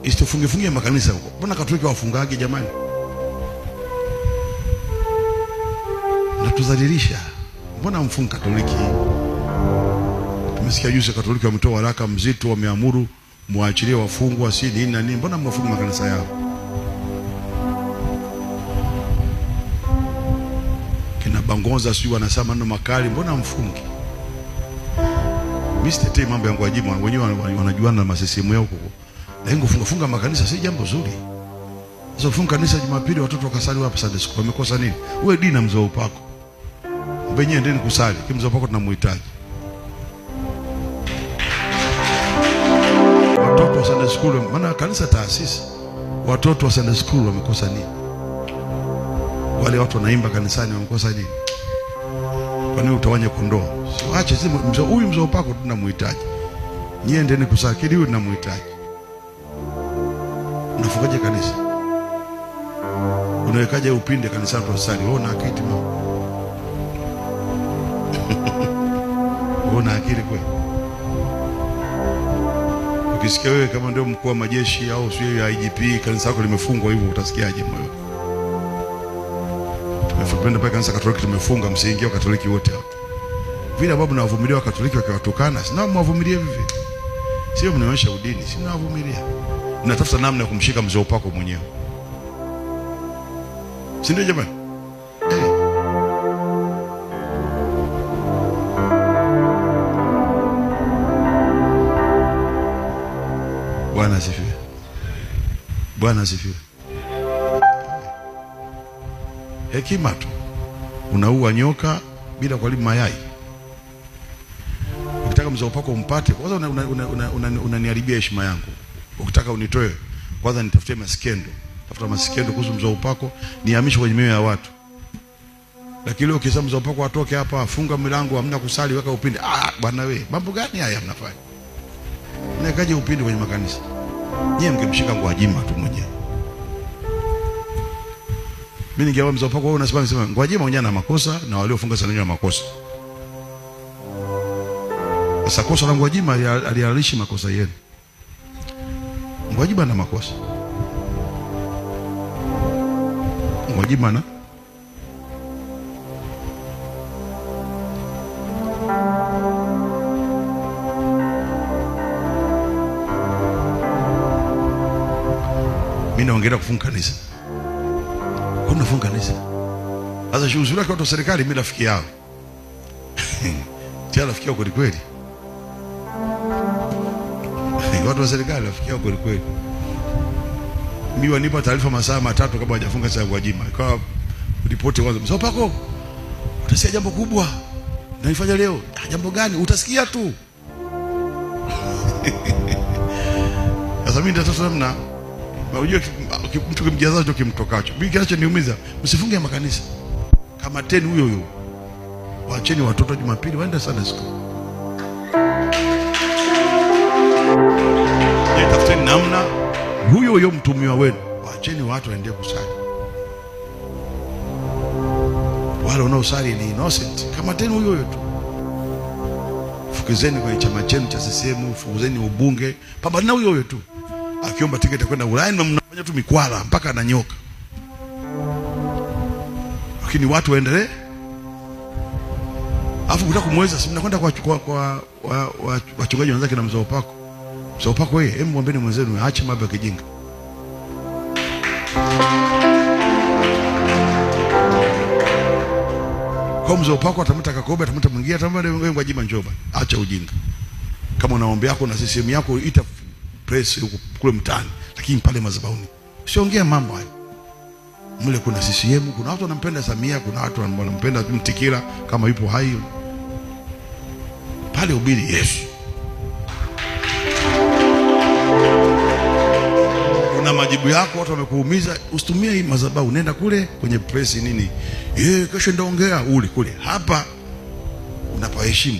Isitufunge makanisa huko. Mbona Katoliki wafungage jamani? Natuzalilisha. Mbona mfunga Katoliki? Tumesikia juzi Katoliki wametoa waraka mzito, wameamuru muachilie wafungwa si nini na nini. Mbona mwafunga makanisa yao? Kina Bangonza sio wanasema maneno makali, mbona mfungi? Mimi sitetei mambo ya Gwajima, wenyewe wanajuana na masisimu yao huko. Lengo funga makanisa si jambo zuri. Sasa funga kanisa Jumapili watoto wakasali hapa Sunday school, wamekosa nini? Wewe dini na mzee upako. Mbenye endeni kusali, kimzee upako tunamhitaji. Watoto wa Sunday school, maana kanisa taasisi. Watoto wa Sunday school wamekosa nini? Wale watu wanaimba kanisani wamekosa nini? Kwa nini utawanye kondoo? Sio acha sisi huyu mzee upako tunamhitaji. Nyie endeni kusali, kile huyu tunamhitaji. Unafungaje kanisa? Unawekaje upinde kanisa tusali? Wewe una akili mama? Wewe una akili kweli? Ukisikia wewe kama ndio mkuu wa majeshi au sio ya IGP kanisa lako limefungwa hivyo utasikiaje moyo? Tumefupenda pale kanisa Katoliki tumefunga, msiingie wa Katoliki wote hapo. Vile babu na wavumilia wa Katoliki wakiwatukana, sina mwavumilie vipi? Sio mnaonyesha udini, sina wavumilia. Natafuta namna ya kumshika mzee upako mwenyewe. Si ndio jamani? Bwana asifiwe. Bwana asifiwe. Hekima tu. Unaua nyoka bila kuharibu mayai. Ukitaka mzee upako umpate, kwanza unaniharibia heshima yangu. Ukitaka unitoe, kwanza nitafutie maskendo. Tafuta maskendo kuhusu mzee upako, nihamishe kwenye mioyo ya watu. Lakini leo ukisema mzee upako atoke hapa, funga milango, hamna kusali, weka upinde. Bwana wewe, mambo gani haya mnafanya? Nikaje upinde kwenye makanisa? Nyie mkimshika Gwajima tu mwenyewe. Mimi ningeomba mzee upako, wewe unasema Gwajima mwenyewe ana makosa na waliofunga sana wenyewe makosa. Sasa kosa la Gwajima alihalalishi makosa yenu. Gwajima ana makosa. Gwajima na mimi naongelea kufunga kanisa. Kuna funga kanisa. Sasa shughuli yake watu wa serikali mimi rafiki yao. Tia rafiki yao kweli kweli. Watu wa serikali rafiki yao kweli kweli. Mimi wanipa taarifa masaa 3 kabla hajafunga saa Gwajima. Ikawa ripoti kwanza. Mzee upako, utasikia jambo kubwa. Naifanya leo. Jambo gani? Utasikia tu. Sasa mimi nitatoa namna. Unajua mtu kimjaza tu kimtokacho. Mimi kinachoniumiza, msifunge makanisa. Kama tena huyo. Waacheni watoto Jumapili waende Sunday school. Tafuteni namna huyo mtumiwa wenu. Waacheni watu waende kusali. Wale wanaosali ni innocent. Kama tena huyo tu. Fukuzeni kwenye chama chenu cha CCM, fukuzeni ubunge. Pambana na huyo tu. Akiomba tiketi kwenda Ulaya na mnafanya tu mikwala mpaka ananyoka. Lakini watu waendelee. Alafu unataka kumweza, si mnakwenda kwa wachungaji wenzake na mzee upako. Mzee upako wewe, hebu mwambeni mwenzenu aache mambo ya kijinga. Kwa mzee upako atamta Kakobe, atamta mwingine, atamwambia wewe Gwajima njoo bwana. Acha ujinga. Kama unaomba yako na CCM yako ita press huko kule mtaani, lakini pale madhabahuni usiongea mambo hayo. Mle kuna CCM, kuna watu wanampenda Samia, kuna watu wanampenda Mtikira kama yupo hai. Pale ubiri Yesu. Una majibu yako, watu wamekuumiza, usitumie hii madhabahu, nenda kule kwenye press nini. Kesho ndaongea ule kule. Hapa unapaheshimu.